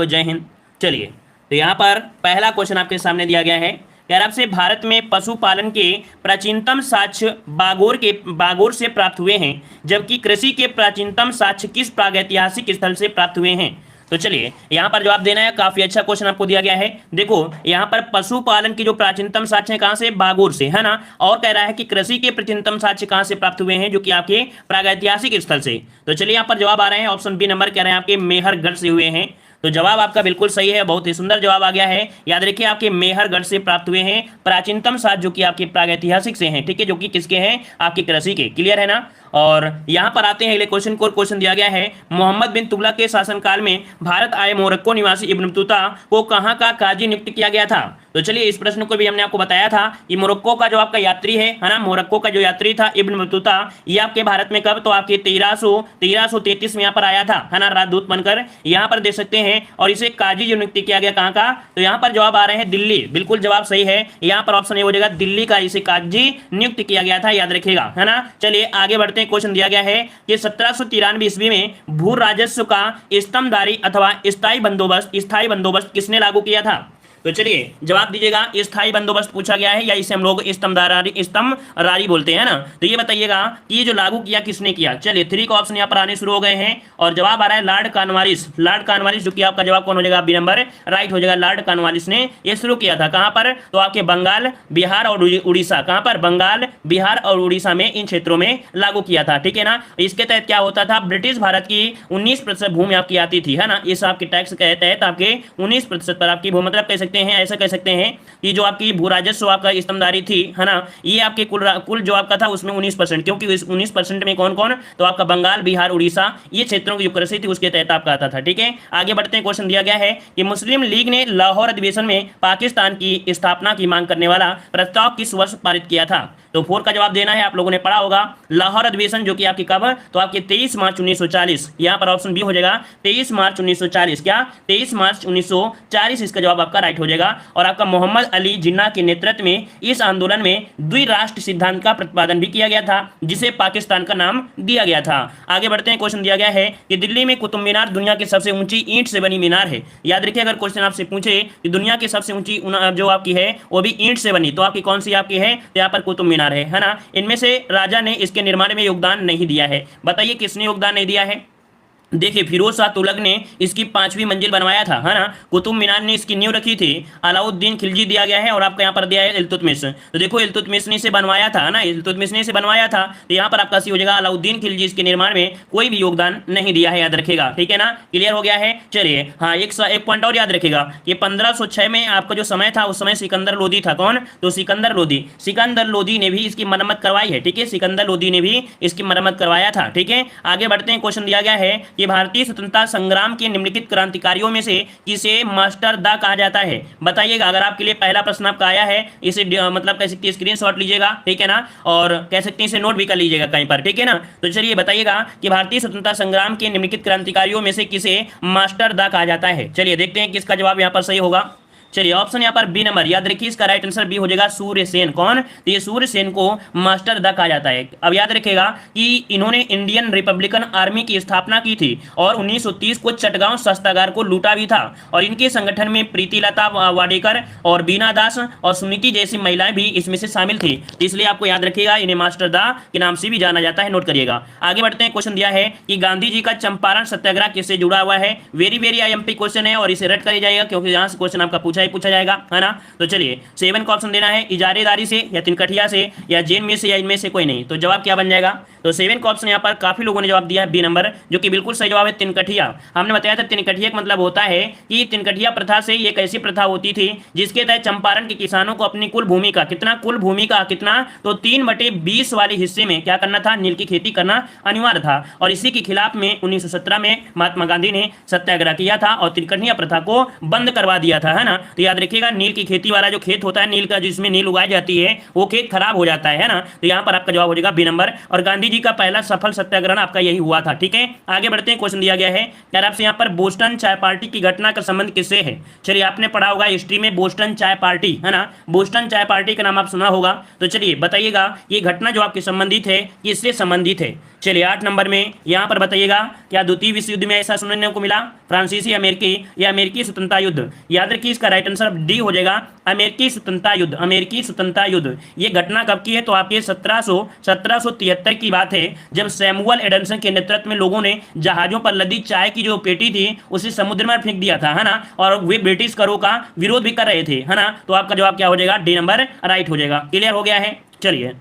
को जय हिंद। चलिए, तो यहाँ पर पहला क्वेश्चन आपके सामने दिया गया है। कह रहा आपसे भारत में पशुपालन के प्राचीनतम साक्ष्य बागोर से प्राप्त हुए हैं, जबकि कृषि के प्राचीनतम साक्ष्य किस प्रागैतिहासिक स्थल से प्राप्त हुए हैं। तो चलिए यहाँ पर जवाब देना है। काफी अच्छा क्वेश्चन आपको दिया गया है। देखो यहाँ पर पशुपालन की जो प्राचीनतम साक्ष्य कहाँ से, बागोर से, है ना। और कह रहा है कि कृषि के प्राचीनतम साक्ष्य कहाँ से प्राप्त हुए हैं, जो कि आपके प्रागैतिहासिक स्थल से। तो चलिए यहाँ पर जवाब आ रहे हैं ऑप्शन बी नंबर, कह रहे हैं आपके मेहरगढ़ से हुए हैं। तो जवाब आपका बिल्कुल सही है, बहुत ही सुंदर जवाब आ गया है। याद रखिए आपके मेहरगढ़ से प्राप्त हुए हैं प्राचीनतम साक्ष्य, जो कि आपके प्रागैतिहासिक से हैं, ठीक है, जो कि किसके हैं, आपके कृषि के। क्लियर है ना। और यहां पर आते हैं अगले क्वेश्चन को। क्वेश्चन दिया गया है, मोहम्मद बिन तुगलक के शासनकाल में भारत आए मोरक्को निवासी इब्न बतूता को कहां का काजी नियुक्त किया गया था। तो चलिए इस प्रश्न को भी हमने आपको बताया था कि मोरक्को का जो आपका यात्री है ना, मोरक्को का जो यात्री था इब्न बतूता, ये आपके भारत में कब, तो आपके 1333 में यहाँ पर आया था, है ना, राजदूत बनकर। यहाँ पर देख सकते हैं। और इसे काजी जो नियुक्त किया गया कहाँ का, तो यहाँ पर जवाब आ रहे हैं दिल्ली। बिल्कुल जवाब सही है। यहाँ पर ऑप्शन ए हो जाएगा दिल्ली का, इसे काजी नियुक्त किया गया था, याद रखिएगा, है ना। चलिए आगे बढ़ते हैं। क्वेश्चन दिया गया है कि 1793 ईस्वी में भू राजस्व का स्तंभदारी अथवा स्थायी बंदोबस्त किसने लागू किया था। तो चलिए जवाब दीजिएगा। स्थायी बंदोबस्त पूछा गया है, या इसे हम लोग स्तंभरारी बोलते हैं ना। तो ये बताइएगा कि ये जो लागू किया किसने किया। चलिए 3 का ऑप्शन यहाँ पर आने शुरू हो गए हैं और जवाब आ रहा है लॉर्ड कॉर्नवालिस। लॉर्ड कॉर्नवालिस, जो कि आपका जवाब कौन हो जाएगा, बी नंबर राइट हो जाएगा। लॉर्ड कॉर्नवालिस ने ये शुरू किया था। कहां पर, तो आपके बंगाल, बिहार और उड़ीसा। कहां पर, बंगाल, बिहार और उड़ीसा में, इन क्षेत्रों में लागू किया था, ठीक है ना। इसके तहत क्या होता था, ब्रिटिश भारत की 19% भूमि आपकी आती थी, है ना। इस आपके टैक्स के तहत आपके 19% पर आपकी भूमि, मतलब ऐसा कह सकते हैं कि जो आपकी भू राजस्व आपका स्तंभदारी थी, है ना, ये आपके कुल जो आपका था उसमें 19%, क्योंकि इस 19% में कौन कौन, तो आपका बंगाल, बिहार, उड़ीसा, ये क्षेत्रों की जो कृषि थी उसके तहत आपका आता था, ठीक है। आगे बढ़ते हैं। क्वेश्चन दिया गया है कि मुस्लिम लीग ने लाहौर अधिवेशन में पाकिस्तान की स्थापना की मांग करने वाला प्रस्ताव किस वर्ष पारित किया था। तो 4 का जवाब देना है। आप लोगों ने पढ़ा होगा लाहौर अधिवेशन, जो कि आपकी कब, तो आपके 23 मार्च 1940। यहाँ पर ऑप्शन बी हो जाएगा 23 मार्च 1940। क्या, 23 मार्च 1940 इसका जवाब आपका राइट हो जाएगा। और आपका मोहम्मद अली जिन्ना के नेतृत्व में इस आंदोलन में द्विराष्ट्र सिद्धांत का प्रतिपादन भी किया गया था, जिसे पाकिस्तान का नाम दिया गया था। आगे बढ़ते हैं। क्वेश्चन दिया गया है कि दिल्ली में कुतुब मीनार दुनिया की सबसे ऊंची ईंट से बनी मीनार है। याद रखिए, अगर क्वेश्चन आपसे पूछे कि दुनिया की सबसे ऊंची जो आपकी है वो भी ईंट से बनी, तो आपकी कौन सी आपकी है, तो यहाँ पर कुतुब मीनार है ना। इनमें से राजा ने इसके निर्माण में योगदान नहीं दिया है। बताइए किसने योगदान नहीं दिया है। देखिए फिरोज शाह तुगलक ने इसकी 5वीं मंजिल बनवाया था, है ना। कुतुब मीनार ने इसकी नींव रखी थी, अलाउद्दीन खिलजी दिया गया है, और आपका यहाँ पर दिया है इल्तुतमिश। तो देखो इल्तुतमिश ने इसे बनवाया था, ना, इल्तुतमिश ने इसे बनवाया था। तो यहाँ पर आपका सी हो जाएगा अलाउद्दीन खिलजी इसके निर्माण में कोई भी योगदान नहीं दिया है, याद रखेगा, ठीक है ना। क्लियर हो गया है। चलिए हाँ, एक पॉइंट और याद रखेगा कि 1506 में आपका जो समय था, उस समय सिकंदर लोदी था। कौन, तो सिकंदर लोदी ने भी इसकी मरम्मत करवाई है, ठीक है। सिकंदर लोदी ने भी इसकी मरम्मत करवाया था, ठीक है। आगे बढ़ते हैं। क्वेश्चन दिया गया है कि भारतीय स्वतंत्रता संग्राम के निम्नलिखित क्रांतिकारियों में से किसे मास्टर दा कहा जाता है। बताइएगा। अगर आपके लिए पहला प्रश्न आपका आया है, इसे मतलब कह सकते हैं स्क्रीनशॉट लीजिएगा, ठीक है ना, और कह सकते हैं इसे नोट भी कर लीजिएगा कहीं पर, ठीक है ना। तो चलिए बताइएगा कि भारतीय स्वतंत्रता संग्राम के निम्नलिखित क्रांतिकारियों में से किसे मास्टर दा कहा जाता है। चलिए देखते हैं किसका जवाब यहाँ पर सही होगा। चलिए ऑप्शन यहाँ पर बी नंबर, याद रखिए इसका राइट आंसर बी हो जाएगा सूर्यसेन। कौन, तो ये सूर्यसेन को मास्टर दा कहा जाता है। अब याद रखिएगा कि इन्होंने इंडियन रिपब्लिकन आर्मी की स्थापना की थी और 1930 को चटगांव शस्त्रागार को लूटा भी था। और इनके संगठन में प्रीतिलता वाडेकर और बीना दास और सुनीति जैसी महिलाएं भी इसमें से शामिल थी। तो इसलिए आपको याद रखिएगा इन्हें मास्टर दा के नाम से भी जाना जाता है, नोट करिएगा। आगे बढ़ते हैं। क्वेश्चन दिया है कि गांधी जी का चंपारण सत्याग्रह किससे जुड़ा हुआ है। वेरी IMP क्वेश्चन है और इसे रट कर जाएगा, क्योंकि यहाँ से क्वेश्चन आपका पूछा जाएगा, है ना। तो चलिए 7 का ऑप्शन देना है, इजारेदारी से या तिनकठिया से या जेन में से या इनमें से कोई नहीं। तो जवाब क्या बन जाएगा, तो 7 का ऑप्शन यहाँ पर काफी लोगों ने जवाब दिया है बी नंबर, जो कि बिल्कुल सही जवाब है तिनकठिया। हमने बताया था तिनकठिया का मतलब होता है कि तिनकठिया प्रथा से एक ऐसी प्रथा होती थी जिसके तहत चंपारण के किसानों को अपनी कुल भूमि का कितना, तो 3/20 वाले हिस्से में क्या करना था, नील की खेती करना अनिवार्य था। और इसी के खिलाफ में 1917 में महात्मा गांधी ने सत्याग्रह किया था और तिनकठिया प्रथा को बंद करवा दिया था, है ना। तो याद रखिएगा नील की खेती वाला जो खेत होता है, नील का जिसमें नील उगाई जाती है, वो खेत खराब हो जाता है ना। तो यहाँ पर आपका जवाब हो जाएगा बी नंबर। और गांधी जी का पहला सफल सत्याग्रह आपका यही हुआ था। ठीक है, आगे बढ़ते हैं। क्वेश्चन दिया गया है यार आपसे यहाँ पर बोस्टन चाय पार्टी की घटना का संबंध किससे है। चलिए, आपने पढ़ा होगा हिस्ट्री में बोस्टन चाय पार्टी, है ना। बोस्टन चाय पार्टी का नाम आप सुना होगा। तो चलिए बताइएगा ये घटना जो आपकी संबंधित है किससे संबंधित है। चलिए 8 नंबर में यहाँ पर बताइएगा क्या द्वितीय विश्व युद्ध में ऐसा सुनने को मिला, फ्रांसीसी अमेरिकी या अमेरिकी स्वतंत्रता युद्ध। याद रखिए इसका राइट आंसर डी हो जाएगा अमेरिकी स्वतंत्रता युद्ध। अमेरिकी स्वतंत्रता युद्ध ये घटना कब की है, तो आपके 1773 की बात है, जब सैमुअल एडमसन के नेतृत्व में लोगों ने जहाजों पर लदी चाय की जो पेटी थी उसे समुद्र में फेंक दिया था, है ना। और वे ब्रिटिश करों का विरोध भी कर रहे थे, है ना। तो आपका जवाब क्या हो जाएगा, डी नंबर राइट हो जाएगा। क्लियर हो गया है। चलिए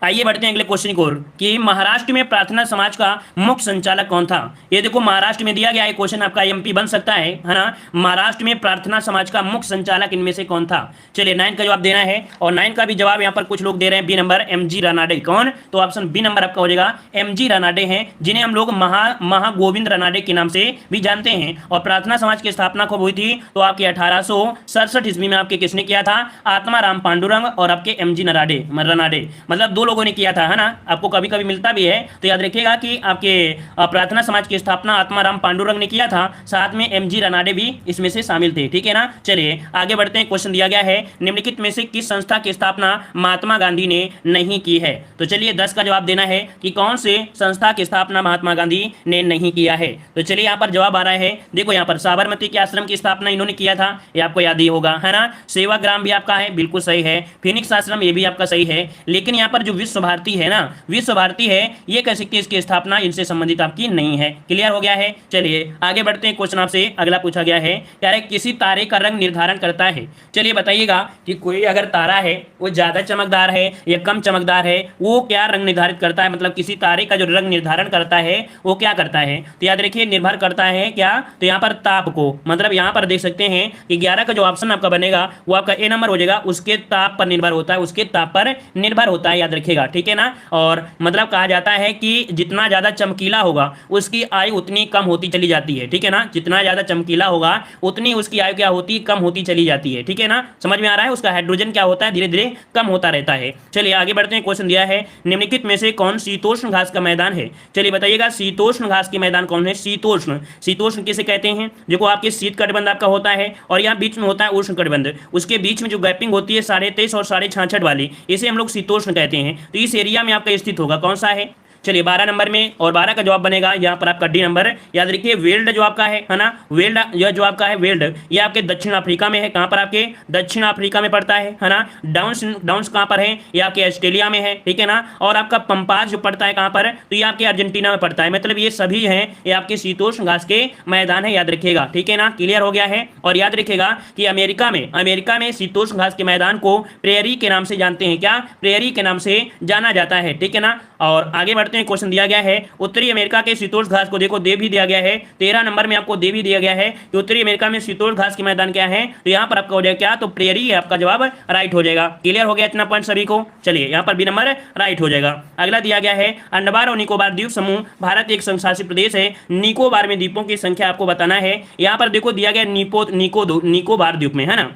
आइए बढ़ते हैं अगले क्वेश्चन की ओर कि महाराष्ट्र में प्रार्थना समाज का मुख्य संचालक कौन था। ये देखो महाराष्ट्र में दिया गया है क्वेश्चन, आपका एमपी बन सकता है ना। महाराष्ट्र में प्रार्थना समाज का मुख्य संचालक इनमें से कौन था। चलिए 9 का जवाब देना है और 9 का भी जवाब यहाँ पर कुछ लोग दे रहे हैं बी नंबर एमजी रानाडे। कौन, तो ऑप्शन बी नंबर आपका हो जाएगा एमजी रानाडे हैं, जिन्हें हम लोग महागोविंद रानाडे के नाम से भी जानते हैं। और प्रार्थना समाज की स्थापना कब हुई थी, तो आपके 1867 ईस्वी में आपके किसने किया था, आत्माराम पांडुरंग और आपके एमजी रानाडे, मतलब दो लोगों ने किया था, है ना। आपको कभी कभी मिलता भी है। तो याद रखिएगा कि आपके प्रार्थना समाज की स्थापना आत्माराम पांडुरंग ने किया था, साथ में एमजी रानाडे भी इसमें से शामिल थे। ठीक है ना। चलिए आगे बढ़ते हैं। क्वेश्चन दिया गया है निम्नलिखित में से किस संस्था की स्थापना महात्मा गांधी ने नहीं की है। तो चलिए 10 का जवाब देना है कि कौन से संस्था की स्थापना महात्मा गांधी ने नहीं किया है। तो चलिए यहाँ पर जवाब आ रहा है, देखो यहाँ पर साबरमती के आश्रम की स्थापना इन्होंने किया था, ये आपको याद ही होगा, है ना। सेवाग्राम भी आपका है, बिल्कुल सही है। फिनिक्स आश्रम ये भी आपका सही है। लेकिन यहाँ पर जो विश्व भारती है ना, विश्व भारती है, ये कह सकते हैं इसकी स्थापना इनसे संबंधित आपकी नहीं है। क्लियर हो गया है। चलिए आगे बढ़ते हैं। क्वेश्चन आपसे अगला पूछा गया है क्या है किसी तारे का रंग निर्धारण करता है। चलिए बताइएगा कि कोई अगर तारा है वो ज्यादा चमकदार है या कम चमकदार है, वो क्या रंग निर्धारित करता है, मतलब किसी तारे का जो रंग निर्धारण करता है वो क्या करता है। तो याद रखिए निर्भर करता है क्या, तो यहाँ पर ताप को, मतलब यहाँ पर देख सकते हैं कि 11 का जो ऑप्शन आपका बनेगा वो आपका ए नंबर हो जाएगा, उसके ताप पर निर्भर होता है, उसके ताप पर निर्भर होता है, याद रखिएगा। ठीक है ना। और मतलब कहा जाता है कि जितना ज्यादा चमकीला होगा उसकी आयु उतनी कम होती चली जाती है। ठीक है ना। जितना ज्यादा चमकीला होगा उतनी उसकी आयु क्या होती, कम होती चली जाती है। ठीक है ना, समझ में आ रहा है। उसका हाइड्रोजन क्या होता है, धीरे धीरे कम होता रहता है। चलिए आगे बढ़ते हैं। क्वेश्चन दिया है निम्नलिखित में से कौन शीतोष्ण घास का मैदान है। चलिए बताइएगा शीतोष्ण घास के मैदान कौन है। शीतोष्ण, शीतोष्ण किसे कहते हैं, देखो आपके शीत कटिबंध आपका होता है और यहाँ बीच में होता है उष्ण कटिबंध, उसके बीच में जो गैपिंग होती है 23.5 और 66.5 वाली, इसे हम लोग शीतोष्ण कहते हैं। तो इस एरिया में आपका स्थित होगा, कौन सा है। चलिए 12 नंबर में, और 12 का जवाब बनेगा यहाँ पर आपका डी नंबर। याद रखिए वेल्ड जो आपका है ना, वेल्ड यह जो आपका है वेल्ड, ये आपके दक्षिण अफ्रीका में है। कहाँ पर, आपके दक्षिण अफ्रीका में पड़ता है ना। डाउन्स कहाँ पर है, ये आपके ऑस्ट्रेलिया में है। ठीक है ना। और आपका पंपास जो पड़ता है कहाँ पर, तो ये आपके अर्जेंटीना में पड़ता है। मतलब ये सभी हैं, ये आपके शीतोष्ण घास के मैदान है, याद रखिएगा। ठीक है ना। क्लियर हो गया है। और याद रखिएगा कि अमेरिका में शीतोष्ण घास के मैदान को प्रेयरी के नाम से जानते हैं। क्या, प्रेयरी के नाम से जाना जाता है। ठीक है ना। और आगे बढ़ते हैं। क्वेश्चन दिया गया है उत्तरी अमेरिका के शीतोष्ण घास को देखो दे भी दिया गया है, 13 नंबर में आपको दे भी दिया गया है कि उत्तरी अमेरिका में शीतोष्ण घास के मैदान क्या है। तो यहाँ पर आपका हो जाएगा क्या, तो प्रेयरी है आपका जवाब राइट हो जाएगा। क्लियर हो गया इतना पॉइंट सभी को। चलिए यहाँ पर बी नंबर राइट हो जाएगा। अगला दिया गया है अंडमान और निकोबार द्वीप समूह भारत एक संघ शासित प्रदेश है, निकोबार में द्वीपों की संख्या आपको बताना है। यहाँ पर देखो दिया गया निकोबार द्वीप में, है ना।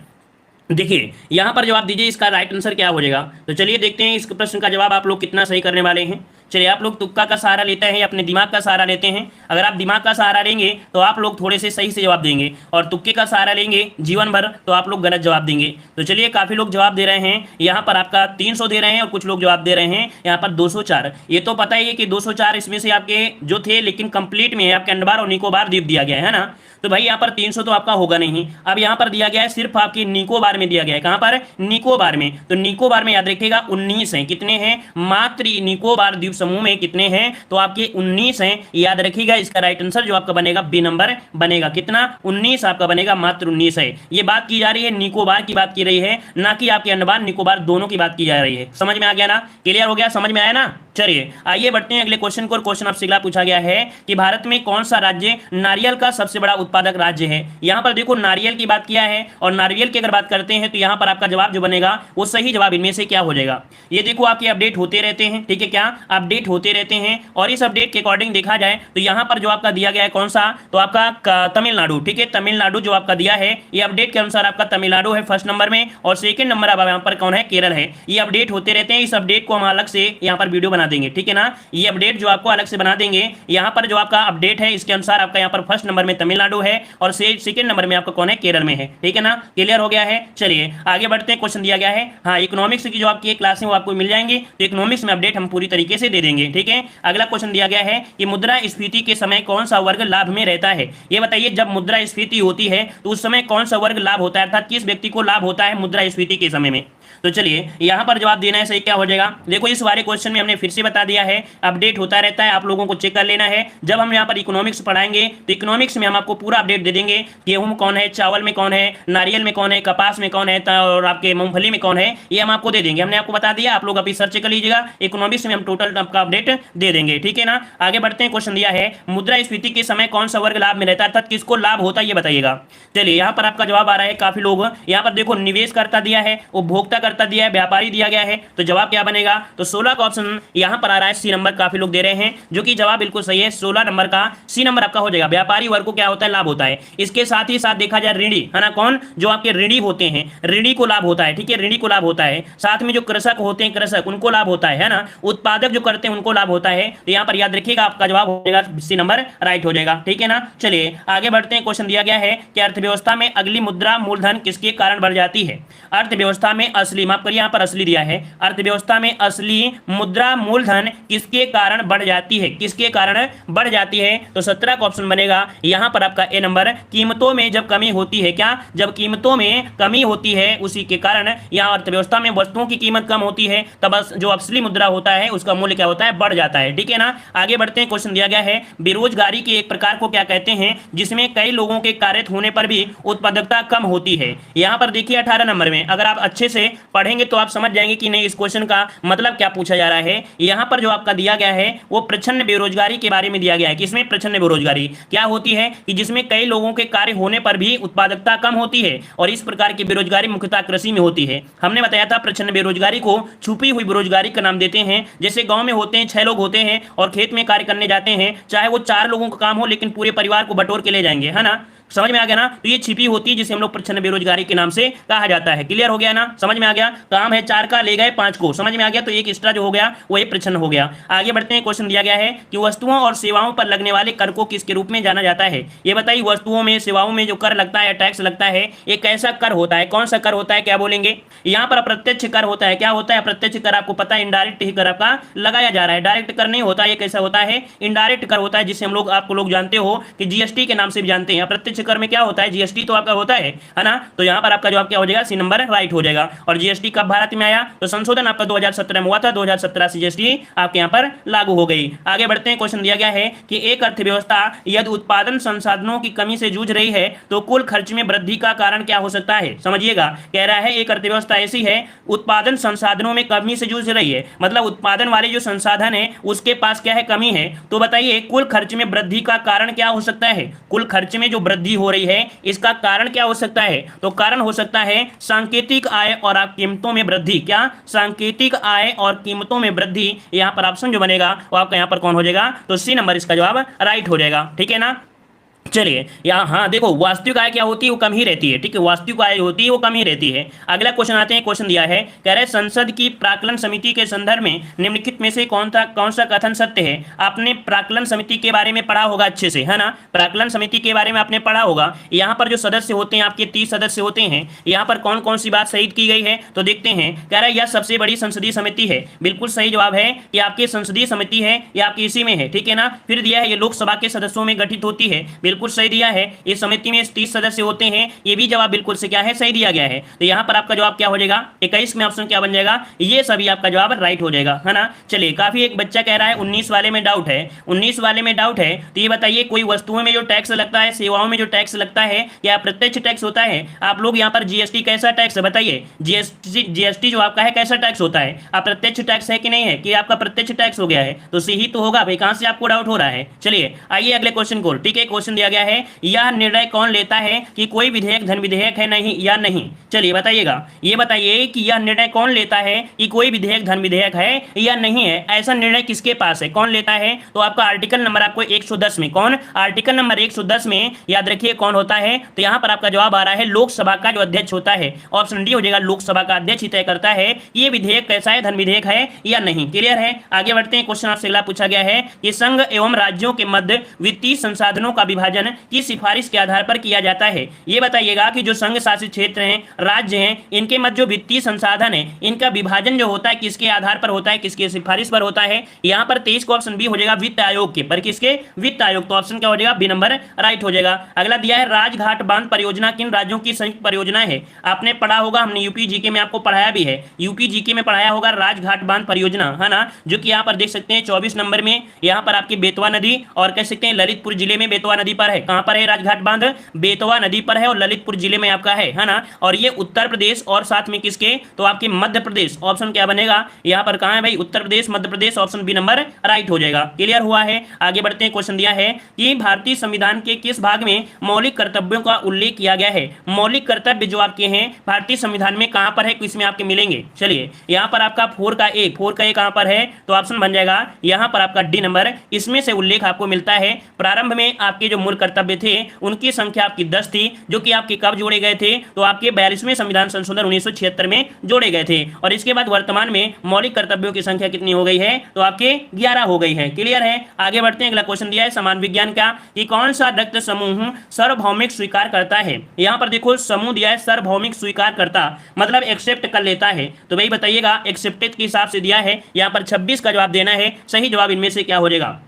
देखिए यहाँ पर जवाब दीजिए, इसका राइट आंसर क्या हो जाएगा। तो चलिए देखते हैं इस प्रश्न का जवाब आप लोग कितना सही करने वाले हैं। चलिए आप लोग तुक्का का सहारा लेते हैं या अपने दिमाग का सहारा लेते हैं। अगर आप दिमाग का सहारा लेंगे तो आप लोग थोड़े से सही से जवाब देंगे, और तुक्के का सहारा लेंगे जीवन भर तो आप लोग गलत जवाब देंगे। तो चलिए काफ़ी लोग जवाब दे रहे हैं, यहाँ पर आपका 300 दे रहे हैं और कुछ लोग जवाब दे रहे हैं यहाँ पर 204। ये तो पता ही है कि 204 इसमें से आपके जो थे, लेकिन कंप्लीट में आपके अंडमान और निकोबार द्वीप दिया गया है ना। तो भाई यहाँ पर 300 तो आपका होगा नहीं। अब यहाँ पर दिया गया है सिर्फ आपकी निकोबार में दिया गया है। कहाँ पर, निकोबार में। तो निकोबार में याद रखिएगा 19 हैं। कितने हैं, मात्र निकोबार द्वीप समूह में कितने हैं, तो आपके 19 हैं। याद रखिएगा इसका राइट आंसर जो आपका बनेगा बी नंबर बनेगा। कितना, 19 आपका बनेगा, मात्र 19 है। ये बात की जा रही है, निकोबार की बात की रही है, ना कि आपके अंडमान निकोबार दोनों की बात की जा रही है। समझ में आ गया ना, क्लियर हो गया, समझ में आया ना। चलिए आइए बढ़ते हैं अगले क्वेश्चन को। और क्वेश्चन आपसे अगला पूछा गया है कि भारत में कौन सा राज्य नारियल का सबसे बड़ा उत्पादक राज्य है। यहां पर देखो नारियल की बात किया है, और नारियल की अगर बात करते हैं तो यहां पर आपका जवाब जो बनेगा वो सही जवाब इनमें से क्या हो जाएगा। ये देखो आपके अपडेट होते रहते हैं, ठीक है, क्या अपडेट होते रहते हैं, और इस अपडेट के अकॉर्डिंग देखा जाए तो यहां पर जो आपका दिया गया है कौन सा, तो आपका तमिलनाडु, ठीक है, तमिलनाडु जो आपका दिया है, ये अपडेट के अनुसार आपका तमिलनाडु है फर्स्ट नंबर में, और सेकंड नंबर अब यहाँ पर कौन है, केरल है। ये अपडेट होते रहते हैं, इस अपडेट को हम अलग से यहाँ पर वीडियो बना देंगे, ठीक है ना, ये अपडेट जो आपको अलग से बना देंगे। यहाँ पर जो आपका अपडेट है इसके अनुसार आपका यहाँ पर फर्स्ट नंबर में तमिलनाडु है, और सेकंड नंबर में आपका कौन है, केरल में है, ठीक है ना, क्लियर हो गया है। चलिए आगे बढ़ते हैं, क्वेश्चन दिया गया है, हाँ इकोनॉमिक्स की जो आपकी क्लास है वो आपको मिल जाएंगी, तो इकोनॉमिक्स में अपडेट हम पूरी तरीके से दे देंगे, ठीक है। अगला क्वेश्चन दिया गया है कि मुद्रास्फीति के समय कौन सा वर्ग लाभ में रहता है। ये बताइए जब मुद्रास्फीति होती है तो उस समय कौन सा वर्ग लाभ होता है, अर्थात किस व्यक्ति को लाभ होता है मुद्रास्फीति के समय में। तो चलिए यहां पर जवाब देना है, सही क्या हो जाएगा। देखो इस वाले क्वेश्चन में हमने फिर से बता दिया है, अपडेट होता रहता है, आप लोगों को चेक कर लेना है। जब हम यहां पर इकोनॉमिक्स पढ़ाएंगे तो इकोनॉमिक्स में हम आपको पूरा अपडेट दे देंगे, गेहूं कौन है, चावल में कौन है, नारियल में कौन है, कपास में कौन है, और आपके मूंगफली में कौन है, ये हम आपको दे देंगे। हमने आपको बता दिया, आप लोग अभी सर्च कर लीजिएगा, इकोनॉमिक्स में हम टोटल आपका अपडेट दे देंगे, ठीक है ना। आगे बढ़ते हैं, क्वेश्चन दिया है मुद्रास्फीति के समय कौन सा वर्ग लाभ में रहता है, अर्थात किसको लाभ होता है ये बताइएगा। चलिए यहाँ पर आपका जवाब आ रहा है, काफी लोग यहाँ पर देखो निवेश करता दिया है, उपभोक्ता करता दिया है, व्यापारी दिया गया है, तो जवाब क्या बनेगा, तो 16 का ऑप्शन यहाँ पर आ रहा है, सी नंबर काफी लोग दे रहे हैं, जो कि जवाब बिल्कुल सही है। 16 नंबर का सी नंबर आपका हो जाएगा, व्यापारी वर्ग को क्या होता है, लाभ होता है। इसके साथ ही साथ देखा जाए ऋणी है ना, कौन, जो आपके ऋणी होते हैं, ऋणी को लाभ होता है, ठीक है, ऋणी को लाभ होता है। साथ में जो कृषक होते हैं, कृषक उनको लाभ होता है ना, उत्पादक जो करते हैं उनको लाभ होता है। तो यहाँ पर याद रखिएगा आपका जवाब हो जाएगा सी नंबर राइट हो जाएगा, ठीक है ना। चलिए आगे बढ़ते हैं, क्वेश्चन दिया गया है कि अर्थव्यवस्था में अगली मुद्रा मूलधन किसके कारण बढ़ जाती है। अर्थव्यवस्था में असली, माफ करिए यहाँ पर असली दिया है, अर्थव्यवस्था में असली मुद्रा मूलधन किसके कारण बढ़ जाती है, किसके कारण बढ़ जाती है, तो 17 का ऑप्शन बनेगा यहाँ पर आपका ए नंबर, कीमतों में जब कमी होती है, क्या, जब कीमतों में कमी होती है उसी के कारण, यहाँ अर्थव्यवस्था में वस्तुओं की कीमत कम होती है, तब जो असली मुद्रा होता है उसका मूल्य क्या होता है, बढ़ जाता है, ठीक है ना। आगे बढ़ते हैं, क्वेश्चन दिया गया है बेरोजगारी के एक प्रकार को क्या कहते हैं जिसमें कई लोगों के कार्यरत होने पर भी उत्पादकता कम होती है। यहाँ पर देखिए 18 नंबर में अगर आप अच्छे से पढ़ेंगे तो आप समझ जाएंगे कि नहीं इस क्वेश्चन का मतलब क्या पूछा जा रहा है। यहाँ पर जो आपका दिया गया है वो प्रच्छन्न बेरोजगारी के बारे में दिया गया है। किसमें, प्रच्छन्न बेरोजगारी क्या होती है कि जिसमें कई लोगों के कार्य होने पर भी उत्पादकता कम होती है, और इस प्रकार की बेरोजगारी मुख्यतः कृषि में होती है। हमने बताया था प्रच्छन्न बेरोजगारी को छुपी हुई बेरोजगारी का नाम देते हैं। जैसे गांव में होते हैं 6 लोग होते हैं और खेत में कार्य करने जाते हैं, चाहे वो 4 लोगों का काम हो लेकिन पूरे परिवार को बटोर के ले जाएंगे, है ना, समझ में आ गया ना। तो ये छिपी होती है जिसे हम लोग प्रच्छन्न बेरोजगारी के नाम से कहा जाता है। क्लियर हो गया ना, समझ में आ गया, काम है 4 का ले गए 5 को, समझ में आ गया, तो एक एक्स्ट्रा जो हो गया वो एक प्रच्छन्न हो गया। आगे बढ़ते हैं, क्वेश्चन दिया गया है कि वस्तुओं और सेवाओं पर लगने वाले कर को किसके रूप में जाना जाता है। ये बताइए वस्तुओं में सेवाओं में जो कर लगता है, टैक्स लगता है, ये कैसा कर होता है, कौन सा कर होता है, क्या बोलेंगे। यहाँ पर अप्रत्यक्ष कर होता है, क्या होता है अप्रत्यक्ष कर, आपको पता है इनडायरेक्ट ही कर आपका लगाया जा रहा है, डायरेक्ट कर नहीं होता। ये कैसा होता है, इनडायरेक्ट कर होता है, जिसे हम लोग आपको लोग जानते हो कि जीएसटी के नाम से भी जानते हैं। अप्रत्यक्ष कर में क्या होता है, जीएसटी तो आपका होता है ना, तो यहां पर आपका जवाब क्या हो जाएगा, सी नंबर राइट हो जाएगा। और जीएसटी कब भारत में आया, तो संशोधन आपका 2017 में हुआ था, 2017 से जीएसटी आपके यहां पर लागू हो गई। आगे बढ़ते हैं, क्वेश्चन दिया गया है कि एक अर्थव्यवस्था यदि उत्पादन संसाधनों की कमी से जूझ रही है तो कुल खर्च में वृद्धि का कारण क्या हो सकता है। समझिएगा, कह रहा है एक अर्थव्यवस्था ऐसी है उत्पादन संसाधनों में कमी से जूझ रही है, मतलब उत्पादन वाले जो संसाधन है उसके पास क्या है, कमी है। तो बताइए कुल खर्च में वृद्धि का कारण क्या हो सकता है, कुल खर्च में जो वृद्धि हो रही है इसका कारण क्या हो सकता है, तो कारण हो सकता है सांकेतिक आय और कीमतों में वृद्धि। क्या, सांकेतिक आय और कीमतों में वृद्धि। यहां पर ऑप्शन जो बनेगा वो आपका यहां पर कौन हो जाएगा, तो सी नंबर इसका जवाब राइट हो जाएगा, ठीक है ना। चलिए यहाँ हाँ देखो वास्तविक आय क्या होती है, वो कम ही रहती है, ठीक है, वास्तविक आय होती है वो कम ही रहती है। अगला क्वेश्चन आते हैं, क्वेश्चन दिया है कह रहे संसद की प्राक्कलन समिति के संदर्भ में निम्नलिखित में से कौन सा कथन सत्य है। आपने प्राक्कलन समिति के बारे में पढ़ा होगा अच्छे से, है ना, प्राक्कलन समिति के बारे में आपने पढ़ा होगा। यहाँ पर जो सदस्य होते हैं आपके 30 सदस्य होते हैं, यहाँ पर कौन कौन सी बात शहीद की गई है, तो देखते हैं। कह रहा है यह सबसे बड़ी संसदीय समिति है, बिल्कुल सही जवाब है कि आपकी संसदीय समिति है, ये आपकी इसी में है, ठीक है ना। फिर दिया है ये लोकसभा के सदस्यों में गठित होती है, बिल्कुल सही दिया है। इस समिति में 30 सदस्य होते हैं, ये भी जवाब बिल्कुल से क्या है, सही दिया गया है। तो यहाँ पर आपका जवाब क्या हो जाएगा, 21 में ऑप्शन क्या बन जाएगा, ये सभी आपका जवाब राइट हो जाएगा, है ना। चलिए, काफी एक बच्चा कह रहा है 19 वाले में डाउट है, 19 वाले में डाउट है, तो ये बताइए कोई वस्तुओं में जो टैक्स लगता है, सेवाओं में जो टैक्स लगता है, क्या प्रत्यक्ष टैक्स होता है? आप लोग यहाँ पर जीएसटी कैसा टैक्स है बताइए, जीएसटी जो आपका है कैसा टैक्स होता है? आप प्रत्यक्ष टैक्स है कि नहीं है, कि आपका प्रत्यक्ष टैक्स हो गया है? तो सही तो होगा भाई, कहां से आपको डाउट हो रहा है। चलिए आइए अगले क्वेश्चन को, ठीक है। क्वेश्चन दिया गया है, यह निर्णय कौन लेता है कि कोई विधेयक धन विधेयक है नहीं या नहीं? चलिए बताइएगा, ये बताइए कि यह निर्णय कौन लेता है कि कोई विधेयक धन विधेयक है या नहीं है, ऐसा निर्णय किसके पास है, कौन लेता है? तो आपका आर्टिकल नंबर आपको 110 में, कौन, आर्टिकल नंबर 110 में याद रखिए कौन होता है। तो यहां पर आपका जवाब आ रहा है लोकसभा का जो अध्यक्ष होता है, ऑप्शन डी हो जाएगा, लोकसभा का अध्यक्ष ही तय करता है ये विधेयक कैसा है, धन विधेयक है या नहीं। क्लियर है, आगे बढ़ते हैं। क्वेश्चन आपसे अगला पूछा गया है कि संघ एवं राज्यों के मध्य वित्तीय संसाधनों का विभाजन की सिफारिश के आधार पर किया जाता है। ये बताइएगा कि जो संघ शासित क्षेत्र हैं, राज्य हैं, इनके मध्य जो वित्तीय संसाधन है, इनका विभाजन जो होता है किसके आधार पर होता है, किसके सिफारिश पर होता है? यहाँ पर 23 को ऑप्शन बी हो जाएगा, वित्त आयोग के, पर किसके, वित्त आयोग। तो ऑप्शन क्या हो जाएगा, बी नंबर राइट हो जाएगा। अगला दिया है राजघाट बांध परियोजना किन राज्यों की संयुक्त परियोजना है? आपने पढ़ा होगा, हमने यूपी जीके में आपको पढ़ाया भी है, यूपी जीके में पढ़ाया होगा राजघाट बांध परियोजना, है ना, जो कि यहाँ पर देख सकते हैं 24 नंबर में, यहाँ पर आपकी बेतवा नदी और कह सकते हैं ललितपुर जिले में बेतवा नदी पर है। कहां पर है राजघाट बांध? बेतवा नदी पर है और ललितपुर जिले में आपका है ना। और ये उत्तर प्रदेश और साथ में किसके, तो आपके मध्य प्रदेश। ऑप्शन क्या बनेगा यहाँ पर, कहां है भाई, Uttar Pradesh, Madhya Pradesh, option B number right हो जाएगा। क्लियर हुआ है, आगे बढ़ते हैं। क्वेश्चन दिया है कि भारतीय संविधान के किस भाग में मौलिक कर्तव्यों का उल्लेख किया गया है? मौलिक कर्तव्य जो आपके हैं भारतीय संविधान में कहां पर है, किसमें आपके मिलेंगे? चलिए यहाँ पर आपका 4 का ए कहां पर है, तो ऑप्शन बन जाएगा यहाँ पर आपका डी नंबर, इसमें से उल्लेख आपको मिलता है। प्रारंभ में आपके जो मूल कर्तव्य थे उनकी संख्या आपकी 10 थी, जो कि आपके कब जोड़े गए थे, तो आपके 42वें संविधान संशोधन 1976 में जोड़े गए थे। और इसके बाद वर्तमान में मौलिक कर्तव्यों की संख्या कितनी हो गई है, तो आपके 11 हो गई है। क्लियर है, आगे बढ़ते हैं। अगला क्वेश्चन दिया है समान विज्ञान का, कि कौन सा रक्त समूह सार्वभौमिक स्वीकार करता है? यहाँ पर देखो समूह दिया है सार्वभौमिक स्वीकार करता, मतलब एक्सेप्ट कर लेता है। तो भाई बताइएगा एक्सेप्टेड के हिसाब से दिया है, यहाँ पर 26 का जवाब देना है। सही जवाब इनमें से क्या हो जाएगा?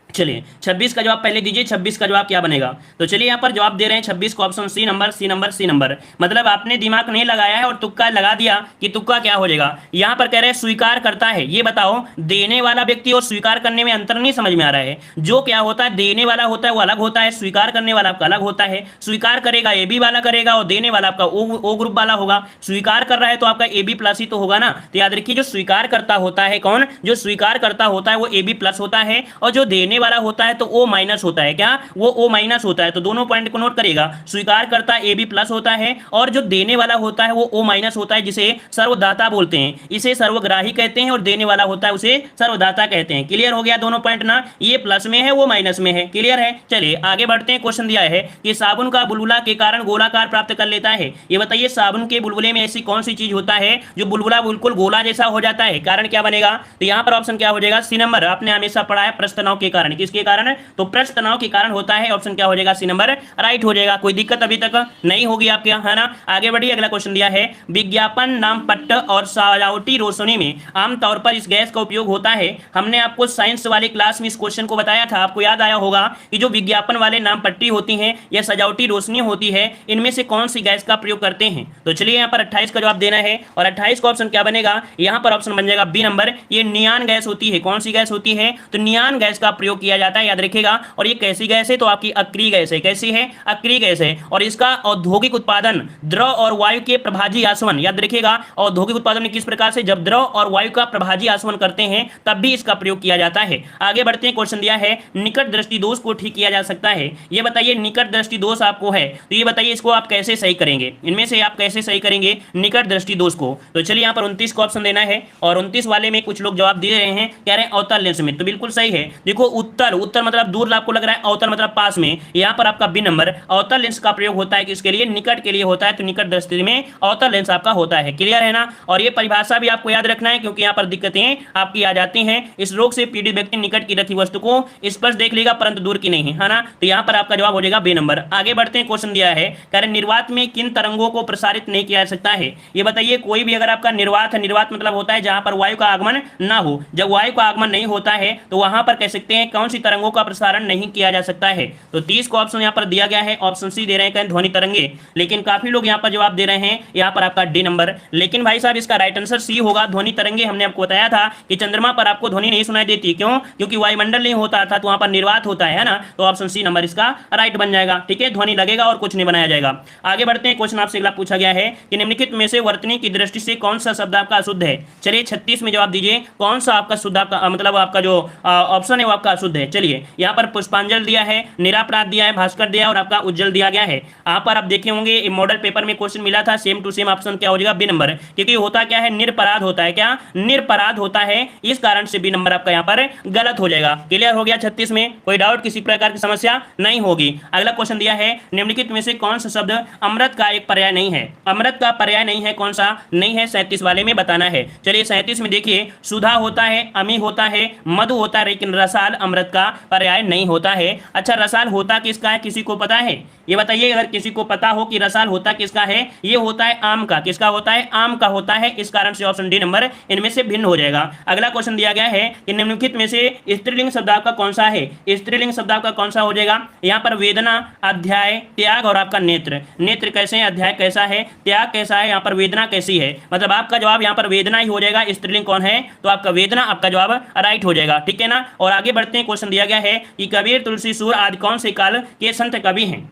चलिए 26 का जवाब पहले दीजिए, 26 का जवाब क्या बनेगा? तो चलिए यहाँ पर जवाब दे रहे हैं 26 को, option C number, C number, C number. मतलब आपने दिमाग नहीं लगाया है और तुक्का लगा दिया कि तुक्का क्या हो जाएगा। यहाँ पर कह रहे हैं स्वीकार करता है। ये बताओ देने वाला व्यक्ति और स्वीकार करने में अंतर नहीं समझ में आ रहा है। जो क्या होता है, देने वाला होता है वो अलग होता है, स्वीकार करने वाला आपका अलग होता है। स्वीकार करेगा ए बी वाला करेगा और देने वाला आपका ओ ग्रुप वाला होगा। स्वीकार कर रहा है तो आपका ए बी प्लस ही तो होगा ना। तो याद रखिए जो स्वीकार करता होता है, कौन, जो स्वीकार करता होता है वो ए बी प्लस होता है, और जो देने वाला होता है तो ओ माइनस होता है। क्या, वो ओ माइनस होता है। तो दोनों पॉइंट को नोट करिएगा, स्वीकार करता ए बी प्लस होता है और जो देने वाला होता है वो ओ माइनस होता है, जिसे सर्वदाता बोलते हैं, इसे सर्वग्राही कहते हैं, और देने वाला होता है उसे सर्वदाता कहते हैं। क्लियर हो गया दोनों पॉइंट ना, ये प्लस में है वो माइनस में है। क्लियर है, चलिए आगे बढ़ते हैं। क्वेश्चन दिया है कि साबुन का बुलबुला के कारण गोलाकार प्राप्त कर लेता है। ये बताइए साबुन के बुलबुले में ऐसी कौन सी चीज होता है जो बुलबुला बिल्कुल गोला जैसा हो जाता है? कारण क्या बनेगा? तो यहाँ पर ऑप्शन क्या हो जाएगा, सी नंबर। आपने हमेशा पढ़ा है पृष्ठ तनाव के कारण, किसके कारण, तो पृष्ठ तनाव के कारण होता है। ऑप्शन क्या हो जाएगा, सी नंबर राइट हो जाएगा। कोई दिक्कत अभी तक नहीं होगी आपके यहाँ, है ना। आगे बढ़िए, अगला क्वेश्चन दिया है विज्ञापन नामपट्ट और सजावटी रोशनी में आमतौर पर इस गैस का उपयोग होता है। हमने आपको साइंस वाले क्लास में इस क्वेश्चन को बताया था, आपको याद आया होगा कि जो विज्ञापन वाले नामपट्टी होती है या सजावटी रोशनी होती है, इनमें से कौन सी गैस का प्रयोग करते हैं? तो चलिए यहाँ पर 28 का जवाब देना है, और 28 का ऑप्शन क्या बनेगा, यहाँ पर ऑप्शन बन जाएगा बी नंबर। ये नियान गैस होती है। कौन सी गैस होती है? तो नियान गैस का प्रयोग किया जाता है, याद रखिएगा। और ये कैसी गैस है, तो आपकी अक्रिय गैस है। कैसी है? अक्रिय गैस है। और इसका औद्योगिक उत्पादन द्रव और वायु के प्रभाजी आसवन, याद रखिएगा, औद्योगिक उत्पादन में किस प्रकार से, जब द्रव और वायु का प्रभाजी आसवन करते हैं तब भी इसका प्रयोग किया जाता है। आगे बढ़ते हैं। क्वेश्चन दिया है निकट दृष्टि दोष को ठीक किया जा सकता है। ये बताइए निकट दृष्टि दोष आपको है, तो ये बताइए इसको आप कैसे सही करेंगे, इनमें से आप कैसे सही करेंगे निकट दृष्टि दोष को? तो चलिए यहाँ पर 29 को ऑप्शन देना है, और 29 वाले में कुछ लोग जवाब दे रहे हैं, कह रहे हैं अवतल लेंस में, तो बिल्कुल सही है। देखो उत्तर, उत्तर मतलब दूर आपको लग रहा है, अवतल मतलब पास में, यहाँ पर आपका बी नंबर। अवतल लेंस का प्रयोग होता है किसके लिए, निकट के लिए होता है, तो निकट दृष्टि में अवतल लेंस आपका होता है। क्लियर है ना। और ये परिभाषा भी आपको याद रखना है, क्योंकि यहाँ पर दिक्कतें आपकी आ जाती हैं। इस रोग से पीड़ित व्यक्ति निकट की रखी वस्तु को स्पर्श देख लेगा परंतु दूर की नहीं, है ना। तो यहाँ पर आपका जवाब हो जाएगा बी नंबर। आगे बढ़ते हैं। क्वेश्चन दिया है कारण निर्वात में किन तरंगों को प्रसारित नहीं किया जा सकता है। ये बताइए कोई भी अगर आपका निर्वात है, निर्वात मतलब होता है जहां पर वायु का आगमन ना हो। जब वायु का आगमन नहीं होता है तो वहां पर कह सकते हैं कौन सी तरंगों का प्रसारण नहीं किया जा सकता है? तो 30 को ऑप्शन यहाँ पर दिया गया है, ऑप्शन सी दे रहे हैं ध्वनि तरंगे, लेकिन काफी लोग यहाँ पर जवाब दे रहे हैं यहाँ पर आपका डी नंबर। लेकिन भाई साहब इसका राइट आंसर सी होगा, ध्वनि तरंगे। हमने आपको बताया था कि चंद्रमा पर आपको ध्वनि नहीं सुनाई देती, क्यों? क्योंकि वायुमंडल नहीं होता था, तो वहां पर निर्वात होता है ना, तो ऑप्शन सी नंबर इसका राइट बन जाएगा। ठीक है, ध्वनि लगेगा और कुछ नहीं बनाया जाएगा। आगे बढ़ते हैं, क्वेश्चन आपसे अगला पूछा गया है कि निम्नलिखित में से वर्तनी की दृष्टि से कौन सा शब्द आपका अशुद्ध है? चलिए 36 में जवाब दीजिए, कौन सा आपका शुद्ध, आपका मतलब आपका जो ऑप्शन है वो आपका अशुद्ध है। चलिए यहाँ पर पुष्पांजल दिया है, निरापराध दिया है, भास्कर दिया है और आपका उज्जवल दिया गया है। यहाँ पर आप देखे होंगे मॉडल पेपर में क्वेश्चन मिला था, सेम टू सेम ऑप्शन क्या हो जाएगा? बी नंबर, क्योंकि होता क्या है, निरपराध होता है। क्या? निरपराध होता है, इस कारण से बी नंबर आपका यहाँ पर गलत हो जाएगा। क्लियर हो गया? 36 में कोई डाउट, किसी प्रकार की समस्या नहीं होगी। अगला क्वेश्चन दिया है, निम्नलिखित में से कौन सा शब्द अमृत का एक पर्याय नहीं है? अमृत का पर्याय नहीं है, कौन सा नहीं है? 37 वाले में बताना है। चलिए 37 में देखिए, सुधा होता है, अमी होता है, मधु होता है, लेकिन रसाल अमृत का पर्याय नहीं होता है। अच्छा, रसाल होता किसका है, किसी को पता है? ये बताइए, अगर किसी को पता हो कि रसाल होता किसका है। ये होता है आम का। किसका होता है? आम का होता है, इस कारण से ऑप्शन डी नंबर इनमें से भिन्न हो जाएगा। अगला क्वेश्चन दिया गया है कि निम्नलिखित में से स्त्रीलिंग शब्द आपका कौन सा है? स्त्रीलिंग शब्द आपका कौन सा हो जाएगा? यहाँ पर वेदना, अध्याय, त्याग और आपका नेत्र। नेत्र कैसे है, अध्याय कैसा है, त्याग कैसा है, यहाँ पर वेदना कैसी है? मतलब आपका जवाब यहाँ पर वेदना ही हो जाएगा। स्त्रीलिंग कौन है? तो आपका वेदना आपका जवाब राइट हो जाएगा। ठीक है ना। और आगे बढ़ते हैं, क्वेश्चन दिया गया है कि कबीर, तुलसी, सूर आदि कौन से काल के संत कवि हैं?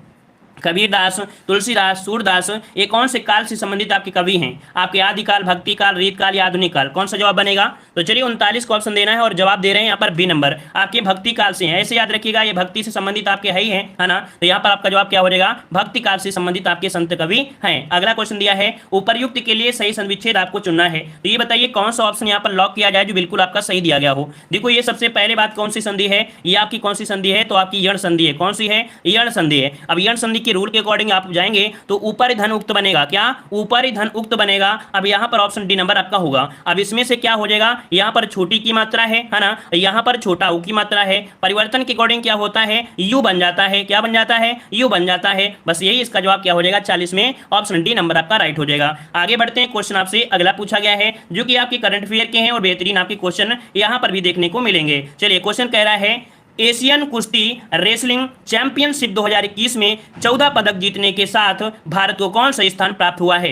कबीरदास, तुलसीदास, सूरदास, ये कौन से काल से संबंधित आपके कवि हैं? आपके आदिकाल, भक्ति काल, रीत काल या आधुनिक काल? कौन सा जवाब बनेगा? तो चलिए 39 को ऑप्शन देना है और जवाब दे रहे हैं यहाँ पर बी नंबर, आपके भक्ति काल से हैं। ऐसे याद रखिएगा, ये भक्ति से संबंधित आपके है ना, तो यहाँ पर आपका जवाब क्या हो जाएगा? भक्ति काल से संबंधित आपके संत कवि हैं। अगला क्वेश्चन दिया है, उपर्युक्त के लिए सही संविच्छेद आपको चुनना है। तो ये बताइए कौन सा ऑप्शन यहाँ पर लॉक किया जाए जो बिल्कुल आपका सही दिया गया हो। देखो, ये सबसे पहले बात कौन सी संधि है? ये आपकी कौन सी संधि है? तो आपकी यण संधि है। कौन सी है? यण संधि है। अब यण संधि के रूल के अकॉर्डिंग आप जाएंगे तो ऊपर धन उक्त बनेगा। क्या? ऊपर धन उक्त बनेगा। अब यहां पर ऑप्शन डी नंबर आपका होगा। अब इसमें से क्या हो जाएगा? यहां पर छोटी की मात्रा है ना, यहां पर छोटा ऊ की मात्रा है। परिवर्तन के अकॉर्डिंग क्या होता है? यू बन जाता है। क्या बन जाता है? यू बन जाता है। बस यही इसका जवाब क्या हो जाएगा? 40 में ऑप्शन डी नंबर आपका राइट हो जाएगा। आगे बढ़ते हैं, क्वेश्चन आपसे अगला पूछा गया है जो कि आपके करंट अफेयर के हैं और बेहतरीन आपके क्वेश्चन यहां पर भी देखने को मिलेंगे। चलिए, क्वेश्चन कह रहा है, एशियन कुश्ती रेसलिंग चैंपियनशिप 2021 में 14 पदक जीतने के साथ भारत को कौन सा स्थान प्राप्त हुआ है?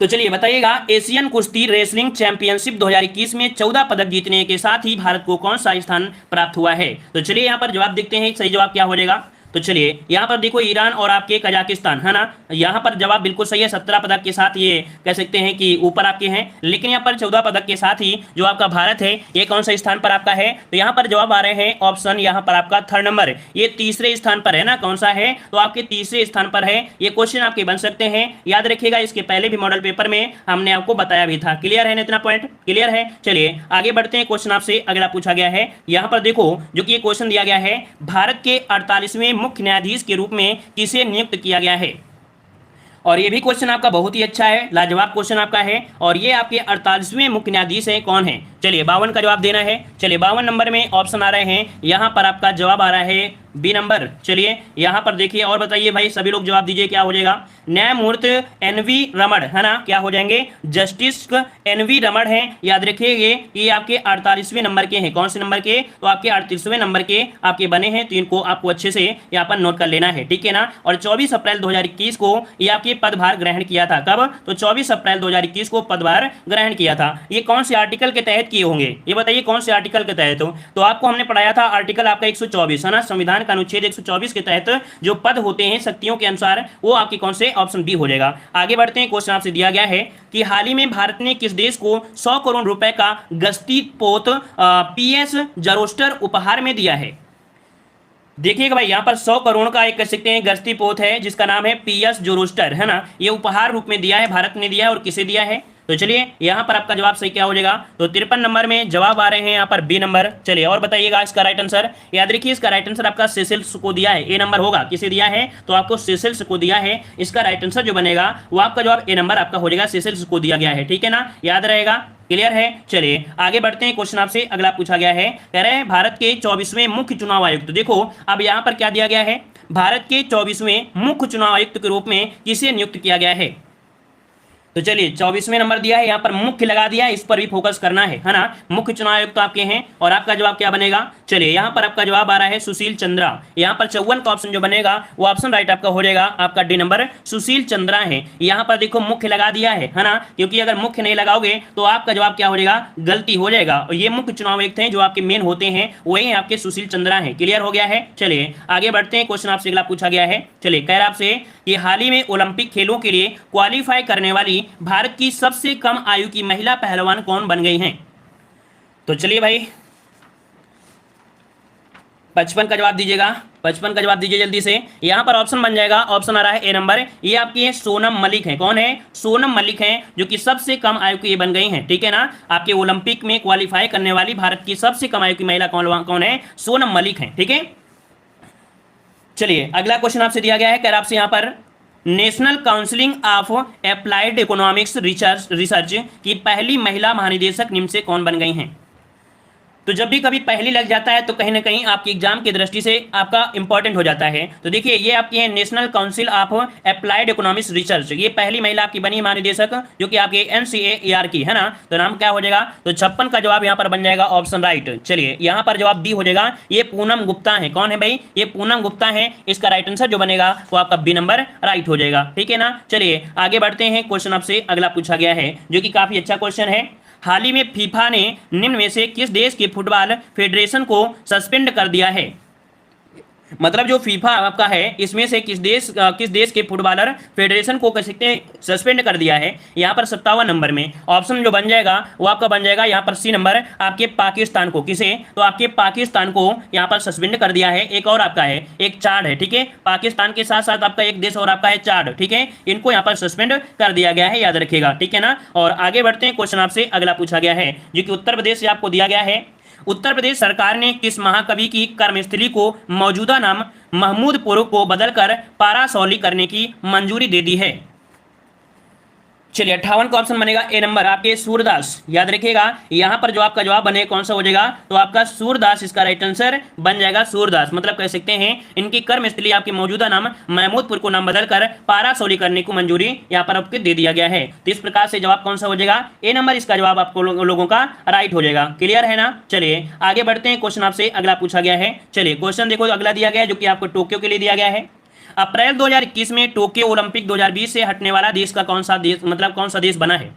तो चलिए बताइएगा, एशियन कुश्ती रेसलिंग चैंपियनशिप 2021 में 14 पदक जीतने के साथ ही भारत को कौन सा स्थान प्राप्त हुआ है? तो चलिए यहाँ पर जवाब देखते हैं, सही जवाब क्या हो जाएगा। तो चलिए यहाँ पर देखो, ईरान और आपके कजाकिस्तान है ना, यहाँ पर जवाब बिल्कुल सही है। 17 पदक के साथ ये कह सकते हैं कि ऊपर आपके हैं, लेकिन यहाँ पर 14 पदक के साथ ही जो आपका भारत है ये कौन सा स्थान पर आपका है? तो यहाँ पर जवाब आ रहे हैं ऑप्शन यहाँ पर आपका थर्ड नंबर, ये तीसरे स्थान पर है ना। कौन सा है? तो आपके तीसरे स्थान पर है। ये क्वेश्चन आपके बन सकते हैं, याद रखिएगा। इसके पहले भी मॉडल पेपर में हमने आपको बताया भी था। क्लियर है? इतना पॉइंट क्लियर है? चलिए आगे बढ़ते हैं, क्वेश्चन आपसे अगला पूछा गया है। यहाँ पर देखो, जो कि ये क्वेश्चन दिया गया है, भारत के 48वें मुख्य न्यायाधीश के रूप में किसे नियुक्त किया गया है? और ये भी क्वेश्चन आपका बहुत ही अच्छा है, लाजवाब क्वेश्चन आपका है। और ये आपके 48वें मुख्य न्यायाधीश हैं, कौन है? चलिए 52 का जवाब देना है। चलिए 52 नंबर में ऑप्शन आ रहे हैं, यहाँ पर आपका जवाब आ रहा है बी नंबर। चलिए यहाँ पर देखिए और बताइए भाई, सभी लोग जवाब दीजिए, क्या हो जाएगा? न्यायमूर्ति एन.वी. रमण है ना, क्या हो जाएंगे? Justice NV. रमण हैं। याद रखिए ये आपके 48वें नंबर के हैं। कौन से नंबर के? तो आपके 38वें नंबर के आपके बने हैं, तो इनको आपको अच्छे से यहाँ पर नोट कर लेना है। ठीक है ना। और 24 अप्रैल 2021 को ये आपके पदभार ग्रहण किया था। कब? तो 24 अप्रैल 2021 को पदभार ग्रहण किया था। ये कौन से आर्टिकल के तहत किए होंगे? ये बताइए कौन से आर्टिकल के तहत हो? तो आपको हमने पढ़ाया था आर्टिकल आपका 124 है ना, संविधान का अनुच्छेद 124 के तहत जो पद होते हैं शक्तियों के अनुसार, वो आपके कौन से? ऑप्शन बी हो जाएगा। आगे बढ़ते हैं, क्वेश्चन आपसे दिया गया है कि हाल ही में भारत ने किस देश को 100 करोड़ रुपए का गश्ती पोत पीएस जरोस्टर उपहार में दिया है? देखिएगा भाई, यहाँ पर 100 करोड़ का एक कह सकते हैं गश्ती पोत है जिसका नाम है पीएस जोरोस्टर है ना, ये उपहार रूप में दिया है, भारत ने दिया है। और किसे दिया है? तो चलिए यहाँ पर आपका जवाब सही क्या हो जाएगा? तो 53 नंबर में जवाब आ रहे हैं यहाँ पर बी नंबर। चलिए और बताइएगा इसका राइट आंसर। याद रखिए इसका राइट आंसर आपका सेशेल्स को दिया है, ए नंबर होगा। किसे दिया है? तो आपको सेशेल्स को दिया है। इसका राइट आंसर जो बनेगा वो आपका जवाब ए नंबर आपका हो जाएगा, सेशेल्स को दिया गया है। ठीक है ना, याद रहेगा। क्लियर है? चलिए आगे बढ़ते हैं, क्वेश्चन आपसे अगला पूछा गया है, कह रहे हैं भारत के 24वें मुख्य चुनाव आयुक्त। देखो अब यहाँ पर क्या दिया गया है, भारत के 24वें मुख्य चुनाव आयुक्त के रूप में किसे नियुक्त किया गया है? तो चलिए 24वें नंबर दिया है, यहाँ पर मुख्य लगा दिया है, इस पर भी फोकस करना है ना। मुख्य चुनाव आयुक्त तो आपके हैं, और आपका जवाब क्या बनेगा, चलिए यहाँ पर आपका जवाब आ रहा है सुशील चंद्रा। यहाँ पर 54 का ऑप्शन जो बनेगा वो ऑप्शन राइट आपका हो जाएगा, आपका डी नंबर सुशील चंद्रा है। यहाँ पर देखो मुख्य लगा दिया है ना, क्योंकि अगर मुख्य नहीं लगाओगे तो आपका जवाब क्या हो जाएगा, गलती हो जाएगा। और ये मुख्य चुनाव आयुक्त हैं जो आपके मेन होते हैं, वही आपके सुशील चंद्रा है। क्लियर हो गया है। चलिए आगे बढ़ते हैं, क्वेश्चन आपसे अगला पूछा गया है। चलिए कह रहा आपसे कि हाल ही में ओलंपिक खेलों के लिए क्वालिफाई करने वाली भारत की सबसे कम आयु की महिला पहलवान कौन बन गई हैं। तो चलिए भाई 55 का जवाब दीजिएगा, 55 का जवाब दीजिए जल्दी से। यहां पर ऑप्शन बन जाएगा, ऑप्शन आ रहा है ए नंबर, ये आपकी है सोनम मलिक है। कौन है, सोनम मलिक है, जो कि सबसे कम आयु की ये बन गई हैं, ठीक है ना। आपके ओलंपिक में क्वालिफाई करने वाली भारत की सबसे कम आयु की महिला कौन है, सोनम मलिक है, ठीक है। चलिए अगला क्वेश्चन आपसे दिया गया है, कह रहा आपसे यहां पर national council of applied economics research की पहली महिला महानिदेशक निम्न से कौन बन गई हैं। तो जब भी कभी पहली लग जाता है तो कहीं ना कहीं आपकी एग्जाम की दृष्टि से आपका इंपॉर्टेंट हो जाता है। तो देखिए ये आपकी है national council of applied economics research, ये पहली महिला आपकी बनी महानिदेशक, जो कि आपके NCAER की है ना। तो नाम क्या हो जाएगा, तो 56 का जवाब यहाँ पर बन जाएगा ऑप्शन राइट। चलिए यहाँ पर जवाब डी हो जाएगा, ये पूनम गुप्ता है। कौन है भाई, ये पूनम गुप्ता है। इसका राइट आंसर जो बनेगा वो आपका बी नंबर राइट हो जाएगा, ठीक है ना। चलिए आगे बढ़ते हैं, क्वेश्चन आपसे अगला पूछा गया है जो कि काफी अच्छा क्वेश्चन है। हाल ही में फीफा ने निम्न में से किस देश के फुटबॉल फेडरेशन को सस्पेंड कर दिया है। मतलब जो फीफा आपका है इसमें से किस देश के फुटबॉलर फेडरेशन को कह सकते हैं सस्पेंड कर दिया है। यहाँ पर 57 नंबर में ऑप्शन जो बन जाएगा वो आपका बन जाएगा यहाँ पर सी नंबर, आपके पाकिस्तान को। किसे, तो आपके पाकिस्तान को यहाँ पर सस्पेंड कर दिया है। एक और आपका है, एक चाड है, ठीक है। पाकिस्तान के साथ साथ आपका एक देश और आपका है चाड, ठीक है। इनको यहाँ पर सस्पेंड कर दिया गया है, याद रखिएगा, ठीक है ना। और आगे बढ़ते हैं, क्वेश्चन आपसे अगला पूछा गया है जो कि उत्तर प्रदेश से आपको दिया गया है। उत्तर प्रदेश सरकार ने किस महाकवि की कर्मस्थली को मौजूदा नाम महमूदपुर को बदलकर पारासौली करने की मंजूरी दे दी है। चलिए 58 का ऑप्शन बनेगा ए नंबर, आपके सूरदास। याद रखिएगा यहां पर जो आपका जवाब बनेगा कौन सा हो जाएगा, तो आपका सूरदास इसका राइट आंसर बन जाएगा। सूरदास मतलब कह सकते हैं इनकी कर्मस्थली आपके मौजूदा नाम महमूदपुर को नाम बदलकर पारासौली करने को मंजूरी यहां पर आपको दे दिया गया है। तो इस प्रकार से जवाब कौन सा हो जाएगा, ए नंबर इसका जवाब आपको लोगों का राइट हो जाएगा। क्लियर है ना। चलिए आगे बढ़ते हैं, क्वेश्चन आपसे अगला पूछा गया है। चलिए क्वेश्चन देखो अगला दिया गया है जो कि आपको टोक्यो के लिए दिया गया है। अप्रैल 2021 में टोक्यो ओलंपिक 2020 से हटने वाला देश का कौन सा देश, मतलब कौन सा देश बना है।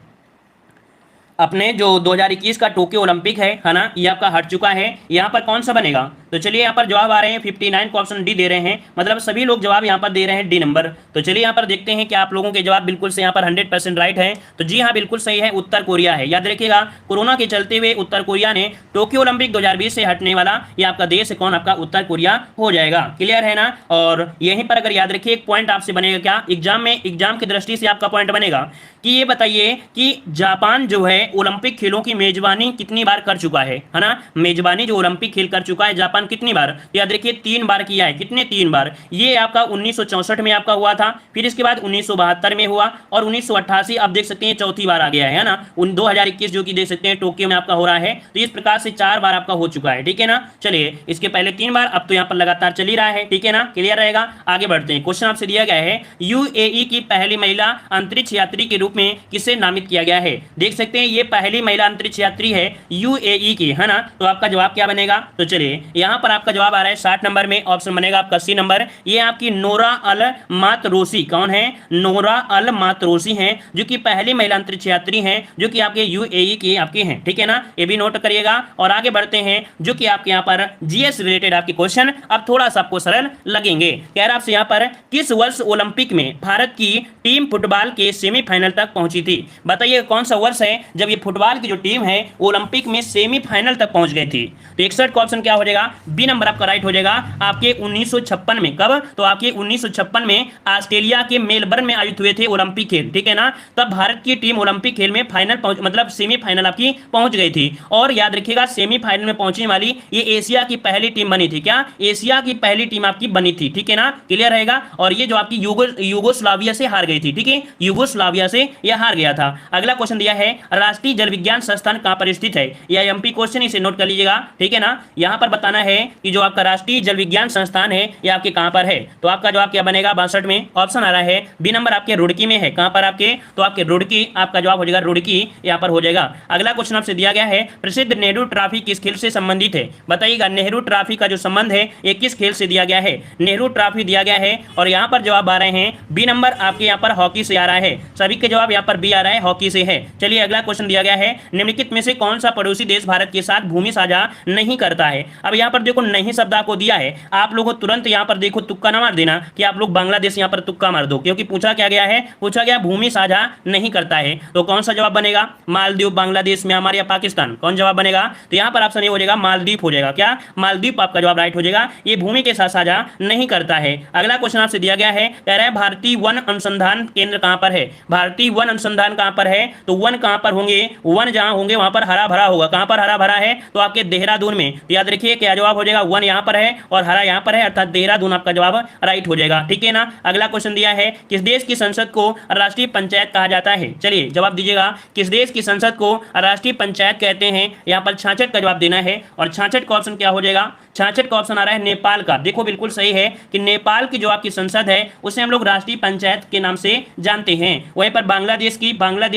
अपने जो 2021 का टोक्यो ओलंपिक है ना, ये आपका हट चुका है। यहाँ पर कौन सा बनेगा, तो चलिए यहाँ पर जवाब आ रहे हैं 59 को ऑप्शन डी दे रहे हैं, मतलब सभी लोग जवाब यहाँ पर दे रहे हैं डी नंबर। तो चलिए यहाँ पर देखते हैं कि आप लोगों के जवाब बिल्कुल से यहाँ पर 100% राइट है। तो जी हाँ बिल्कुल सही है, उत्तर कोरिया है। याद रखिएगा कोरोना के चलते हुए उत्तर कोरिया ने टोक्यो ओलंपिक 2020 से हटने वाला ये आपका देश कौन, आपका उत्तर कोरिया हो जाएगा। क्लियर है ना। और यहीं पर अगर याद रखिए एक पॉइंट आपसे बनेगा क्या एग्जाम में, एग्जाम की दृष्टि से आपका पॉइंट बनेगा कि ये बताइए कि जापान जो है ओलंपिक खेलों की मेजबानी कितनी बार कर चुका है ना। मेजबानी जो ओलंपिक खेल कर चुका है जापान कितनी बार, याद रखिए 3 बार किया है। कितने, 3 बार। ये आपका 1964 में आपका हुआ था, फिर इसके बाद 1972 में हुआ, और 1988 आप देख सकते हैं चौथी बार आ गया है ना। 2021 जो कि देख सकते हैं टोक्यो में आपका हो रहा है। तो इस प्रकार से 4 बार आपका हो चुका है, ठीक है ना। चलिए इसके पहले 3 बार, अब तो यहाँ पर लगातार चल ही रहा है, ठीक है ना। क्लियर रहेगा। आगे बढ़ते हैं, क्वेश्चन आपसे दिया गया है UAE की पहली महिला अंतरिक्ष यात्री के रूप में किसे नामित किया गया है। देख सकते हैं ये पहली महिला अंतरिक्ष यात्री है UAE की, है ना। तो आपका जवाब क्या बनेगा, तो चलिए यहाँ पर आपका जवाब आ रहा है 60 नंबर में, ऑप्शन बनेगा आपका सी नंबर। ये आपकी नोरा अल मातरोसी, कौन है, नोरा अल मातरोसी हैं, जो कि पहली महिला अंतरिक्ष यात्री हैं, जो कि आपके UAE की आपके हैं, ठीक है ना। ये भी नोट करिएगा। और आगे बढ़ते हैं, जो कि आपके यहाँ पर GS रिलेटेड आपके क्वेश्चन अब थोड़ा सा आपको सरल लगेंगे। कह रहा आपसे यहाँ पर किस वर्ष ओलंपिक में भारत की टीम फुटबॉल के सेमीफाइनल तक पहुंची थी। बताइए कौन सा वर्ष है जब ये फुटबॉल की जो टीम है ओलंपिक में सेमीफाइनल तक पहुंच गई थी। तो 61 का ऑप्शन क्या हो जाएगा, बी नंबर आपका राइट हो जाएगा। आपके 1956 में, कब, तो आपके 1956 में ऑस्ट्रेलिया के मेलबर्न में आयोजित हुए थे ओलंपिक खेल, ठीक है ना। तब भारत की टीम ओलंपिक खेल में फाइनल मतलब सेमीफाइनल आपकी पहुंच गई थी। और याद रखिएगा सेमीफाइनल में पहुंचने वाली ये एशिया की पहली टीम बनी थी। क्या, एशिया की पहली टीम आपकी बनी थी, ठीक है ना। क्लियर रहेगा। और ये जो आपकी यूगोस्लाविया से हार गई थी, ठीक है, यूगोस्लाविया से यह हार गया था। अगला क्वेश्चन दिया है राष्ट्रीय जल विज्ञान संस्थान कहां पर स्थित है। यह एमपी क्वेश्चन, इसे नोट कर लीजिएगा, ठीक है ना। यहां पर बताना है कि जो आपका राष्ट्रीय जल विज्ञान संस्थान है ये आपके कहां पर है? तो आपका जवाब क्या बनेगा 62 में? ऑप्शन आ रहा है बी नंबर आपके रुड़की में है। कहां पर आपके? तो आपके रुड़की, आपका जवाब हो जाएगा रुड़की, यहां पर हो जाएगा। अगला क्वेश्चन आपसे दिया गया है प्रसिद्ध नेहरू ट्रॉफी किस खेल से संबंधित है? बताइएगा नेहरू ट्रॉफी का जो संबंध है ये किस खेल से दिया गया है? नेहरू ट्रॉफी दिया गया है और यहां पर जवाब आ रहे हैं बी नंबर आपके यहां पर हॉकी से आ रहा है। सभी के जवाब यहां पर बी आ रहा है, हॉकी से है। चलिए अगला क्वेश्चन दिया गया है निम्नलिखित में से कौन सा पड़ोसी देश भारत के साथ भूमि साझा नहीं करता है? अब यहां पर देखो नहीं शब्द आपको दिया है, आप लोगों को तुरंत यहां पर देखो तुक्का ना मार देना कि आप लोग बांग्लादेश यहां पर तुक्का मार दो, क्योंकि पूछा क्या गया है? पूछा गया भूमि साझा नहीं करता है। तो कौन सा जवाब बनेगा? मालदीव, बांग्लादेश, म्यांमार या पाकिस्तान? कौन जवाब बनेगा? तो यहां पर ऑप्शन ए हो जाएगा मालदीव हो जाएगा। क्या? मालदीव आपका जवाब राइट हो जाएगा, ये भूमि के साथ साझा नहीं करता है। अगला क्वेश्चन आपसे दिया गया है, कह रहा है भारतीय वन अनुसंधान केंद्र कहां पर है? भारतीय वन अनुसंधान कहां पर है? तो वन कहां पर होंगे? वन जहां होंगे वहां पर हरा भरा होगा। कहां पर हरा भरा है? तो आपके देहरादून में। याद रखिए क्या जवाब हो जाएगा? वन यहां पर है और हरा यहां पर है, अर्थात देहरादून आपका जवाब राइट हो जाएगा। ठीक है ना। अगला क्वेश्चन दिया है किस देश की संसद को राष्ट्रीय पंचायत कहा जाता है? चलिए जवाब दीजिएगा, किस देश की संसद को राष्ट्रीय पंचायत कहते हैं? यहां पर 66 का जवाब देना है और 66 का ऑप्शन क्या हो जाएगा? 66 का ऑप्शन आ रहा है नेपाल का। देखो बिल्कुल सही है कि नेपाल की जो आपकी संसद है उसे हम लोग राष्ट्रीय पंचायत के नाम से जानते हैं। वहीं पर बांग्लादेश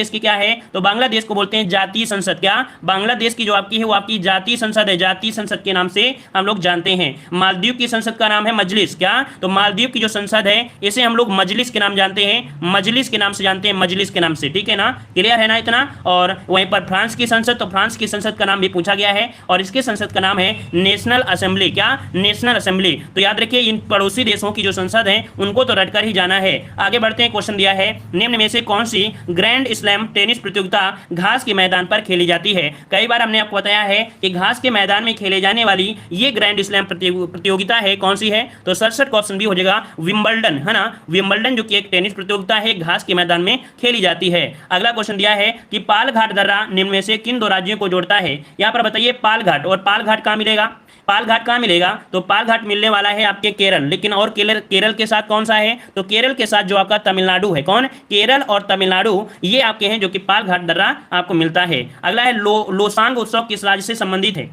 की क्या है? तो बांग्लादेश को बोलते हैं जातीय संसद। क्या? बांग्लादेश की जो आपकी है वो आपकी जातीय संसद है, जातीय संसद के नाम से हम लोग जानते हैं। मालदीव की संसद का नाम है मजलिस। क्या? तो मालदीव की जो संसद है इसे हम लोग मजलिस के नाम जानते हैं, मजलिस के नाम से जानते हैं, मजलिस के नाम से। ठीक है ना, क्लियर है ना इतना। और वहीं पर फ्रांस की संसद, तो फ्रांस की संसद का नाम भी पूछा गया है और इसके संसद का नाम है नेशनल असेंबली। क्या? National assembly. तो याद रखिए इन पड़ोसी देशों की जो संसद है उनको तो रटकर ही जाना है। आगे बढ़ते हैं, क्वेश्चन दिया है निम्न में से कौन सी ग्रैंड स्लैम टेनिस प्रतियोगिता घास के मैदान पर खेली जाती है? कई बार हमने आपको बताया है कि घास के मैदान में खेले जाने वाली ये ग्रैंड स्लैम प्रतियोगिता है, कौन सी है? तो 67 का ऑप्शन भी हो जाएगा विंबलडन, है ना। विंबलडन जो कि एक टेनिस प्रतियोगिता है घास के मैदान में खेली जाती है। अगला क्वेश्चन दिया है कि पालघाट दर्रा निम्न में से किन दो राज्यों को जोड़ता है? यहां पर बताइए पालघाट, और पालघाट कहां मिलेगा? पालघाट कहां मिलेगा? तो पालघाट मिलने वाला है आपके केरल, लेकिन और केरल के साथ कौन सा है? तो केरल के साथ जो आपका तमिलनाडु है। कौन? केरल और तमिलनाडु ये आपके हैं जो कि पालघाट दर्रा आपको मिलता है। अगला है लोसांग उत्सव किस राज्य से संबंधित है?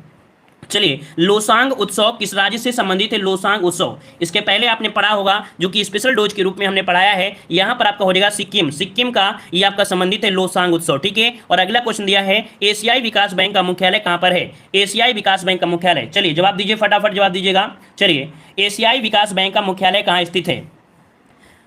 चलिए लोसांग उत्सव किस राज्य से संबंधित है? लोसांग उत्सव इसके पहले आपने पढ़ा होगा जो कि स्पेशल डोज के रूप में हमने पढ़ाया है। यहां पर आपका हो जाएगा सिक्किम, सिक्किम का ये आपका संबंधित है लोसांग उत्सव। ठीक है। और अगला क्वेश्चन दिया है एशियाई विकास बैंक का मुख्यालय कहां पर है? एशियाई विकास बैंक का मुख्यालय, चलिए जवाब दीजिए, फटाफट जवाब दीजिएगा। चलिए एशियाई विकास बैंक का मुख्यालय कहां स्थित है?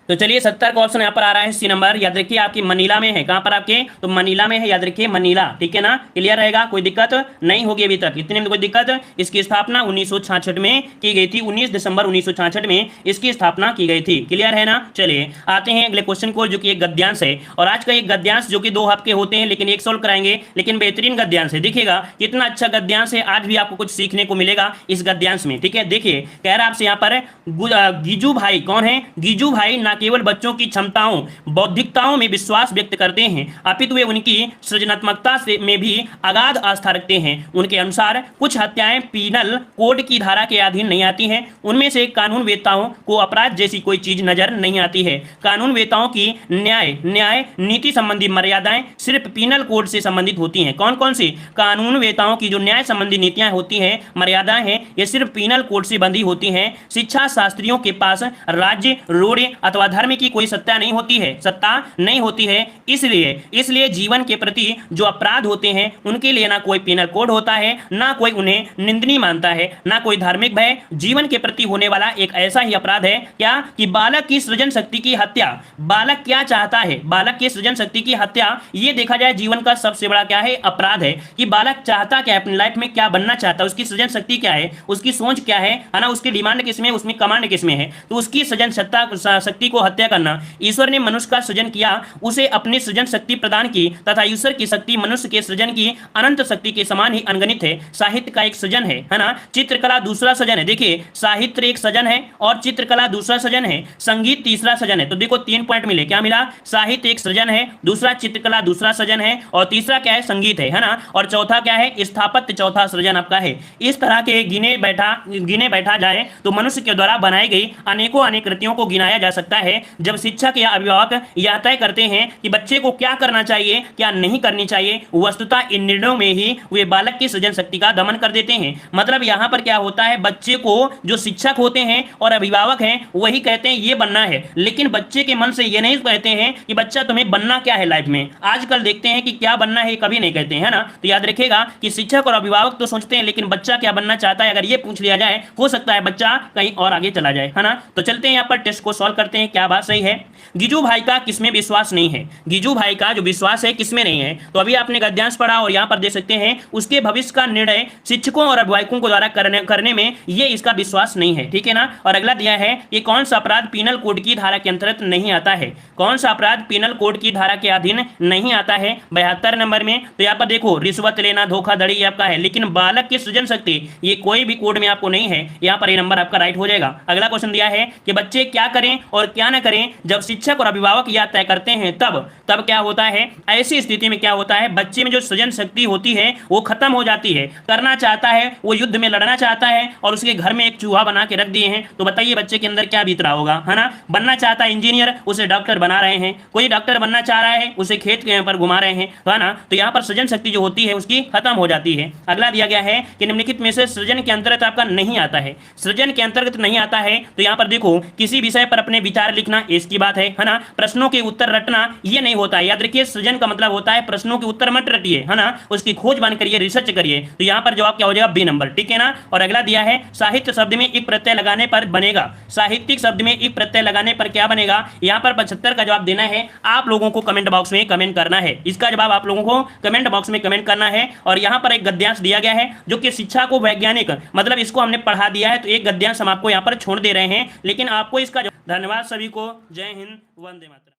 तो चलिए 70 का ऑप्शन यहाँ पर आ रहा है सी नंबर। याद रखिए आपकी मनीला में है। कहां पर आपके? तो मनीला में है, याद रखिए मनीला। ठीक है ना, क्लियर रहेगा, कोई दिक्कत नहीं होगी अभी तक, इतने में कोई दिक्कत। इसकी स्थापना 1966 में की गई थी, 19 दिसंबर 1966 में इसकी स्थापना की गई थी। क्लियर है ना। चलिए आते हैं अगले क्वेश्चन को जो कि एक गद्यांश है, और आज का एक गद्यांश जो कि 2 हफ्ते होते हैं लेकिन एक सोल्व कराएंगे, लेकिन बेहतरीन गद्यांश है। देखिएगा कितना अच्छा गद्यांश है, आज भी आपको कुछ सीखने को मिलेगा इस गद्यांश में। ठीक है, देखिए कह रहा आपसे यहाँ पर गिजू भाई, कौन है? गिजू भाई ना केवल बच्चों की क्षमताओं बौद्धिकताओं में विश्वास व्यक्त करते हैं अपितु वे उनकी सृजनात्मकता से में भी अगाध आस्था रखते हैं। उनके अनुसार कुछ हत्याएं पीनल कोड की धारा के अधीन नहीं आती हैं। उनमें से कानून वेताओं को अपराध जैसी कोई चीज नजर नहीं आती है। कानून वेताओं की न्याय नीति संबंधी मर्यादाएं सिर्फ पीनल कोड से संबंधित होती हैं। कौन कौन सी? कानून वेताओं की जो न्याय संबंधी नीतियां होती हैं, मर्यादाएं हैं, ये सिर्फ पीनल कोड से बंधी होती हैं। शिक्षा शास्त्रियों के पास राज्य रोड़े अथवा धर्म की कोई सत्ता नहीं होती है। इसलिए जीवन के प्रति जो अपराध होते हैं उनके लिए ना कोई पीनल कोड होता है, ना कोई उन्हें निंदनीय मानता है, ना कोई धार्मिक भय। जीवन के प्रति होने वाला एक ऐसा ही अपराध है क्या कि बालक की सृजन शक्ति की हत्या। बालक क्या चाहता है? बालक की सृजन शक्ति की हत्या, ये देखा जाए जीवन का सबसे बड़ा क्या है? अपराध है। कि बालक चाहता क्या है, अपनी लाइफ में क्या बनना चाहता है, उसकी सृजन शक्ति क्या है, उसकी सोच क्या है ना, उसकी डिमांड किसमें, उसमें कमांड किसमें है। तो उसकी सृजन शक्ति को हत्या करना। ईश्वर ने मनुष्य का सृजन किया, उसे अपनी सृजन शक्ति प्रदान की तथा ईश्वर की शक्ति मनुष्य के सृजन की अनंत शक्ति के समान ही अनगणित है। साहित्य का एक सृजन है ना, चित्रकला दूसरा सृजन है। देखिए साहित्य एक सृजन है और चित्रकला दूसरा सृजन है, संगीत तीसरा सृजन है। तो देखो 3 पॉइंट मिले, क्या मिला? साहित्य एक सृजन है, दूसरा चित्रकला दूसरा सृजन है, और तीसरा क्या है? संगीत है ना, और चौथा क्या है? स्थापत्य चौथा सृजन आपका है। इस तरह के गिने बैठा जाए तो मनुष्य के द्वारा बनाई गई अनेकों अनेक कृतियों को गिनाया जा सकता है जब शिक्षक या अभिभावक यह तय करते हैं कि बच्चे को क्या करना चाहिए क्या नहीं करनी चाहिए, वस्तुतः इन निर्णयों में ही वे बालक की सृजन शक्ति का दमन कर देते हैं। मतलब यहां पर क्या होता है, बच्चे को जो शिक्षक होते हैं और अभिभावक हैं वही कहते हैं ये बनना है, लेकिन बच्चे के मन से ये नहीं कहते हैं कि बच्चा तुम्हें बनना क्या है लाइफ में। आजकल देखते हैं कि क्या बनना है कभी नहीं कहते हैं, है ना। तो याद रखिएगा कि शिक्षक और अभिभावक तो सोचते हैं, लेकिन बच्चा क्या बनना चाहता है अगर ये पूछ लिया जाए, हो सकता है बच्चा कहीं और आगे चला जाए, है ना। तो चलते हैं यहाँ पर टेस्ट को सॉल्व करते हैं, क्या बात सही है। गिजू भाई का किसमें विश्वास नहीं है, गिजू भाई का जो विश्वास है किसमें नहीं है। तो अभी आपने गद्यांश पढ़ा और यहाँ पर देख सकते हैं उसके भविष्य का निर्णय शिक्षकों और अभिभावकों को द्वारा करने में ये इसका विश्वास नहीं है, ठीक है ना। और अगला दिया है कि कौन सा अपराध पीनल कोड की धारा के अंतर्गत नहीं आता है, कौन सा अपराध पीनल कोड की धारा के अधीन नहीं आता है 72 नंबर में। तो यहाँ पर देखो रिश्वत लेना धोखाधड़ी ये आपका है, लेकिन बालक की सृजन शक्ति ये कोई भी कोड में आपको नहीं है, यहाँ पर ये नंबर आपका राइट हो जाएगा। अगला क्वेश्चन दिया है कि बच्चे क्या करें और क्या ना करें जब शिक्षक और अभिभावक यह तय करते हैं तब क्या होता है। ऐसी स्थिति में क्या होता है, बच्चे में जो सृजन शक्ति होती है वो खत्म हो जाती है, करना चाहता है वो युद्ध में लड़ना चाहता है और उसके घर में एक चूहा बना के रख दिए हैं। तो बताइए बच्चे के अंदर क्या बीत रहा होगा, है ना। बनना चाहता है इंजीनियर, उसे डॉक्टर बना रहे हैं, कोई डॉक्टर बनना चाह रहा है उसे खेत के पर घुमा रहे हैं, है ना। तो यहाँ पर सृजन शक्ति जो होती है उसकी खत्म हो जाती है। अगला दिया गया है कि निम्नलिखित में से सृजन के अंतर्गत आपका नहीं आता है, सृजन के अंतर्गत नहीं आता है। तो यहाँ पर देखो किसी विषय पर अपने विचार लिखना इसकी बात है ना। प्रश्नों के उत्तर रटना ये नहीं होता है। याद रखिए सृजन का मतलब होता है प्रश्नों के उत्तर मत रटिए, है ना, उसकी खोजबीन करिए, रिसर्च करिए। तो यहाँ पर जवाब क्या हो जाएगा बी नंबर, ठीक है ना। और अगला दिया है साहित्य शब्द में एक प्रत्यय लगाने पर बनेगा, साहित्यिक शब्द में एक प्रत्यय लगाने पर क्या बनेगा। यहाँ पर 75 का जवाब देना है, आप लोगों को कमेंट बॉक्स में कमेंट करना है, इसका जवाब आप लोगों को कमेंट बॉक्स में कमेंट करना है। और यहाँ पर एक गद्यांश दिया गया है जो कि शिक्षा को वैज्ञानिक मतलब इसको हमने पढ़ा दिया है, तो एक गद्यांश हम आपको यहाँ पर छोड़ दे रहे हैं, लेकिन आपको इसका धन्यवाद सभी को। जय हिंद, वंदे मातरम।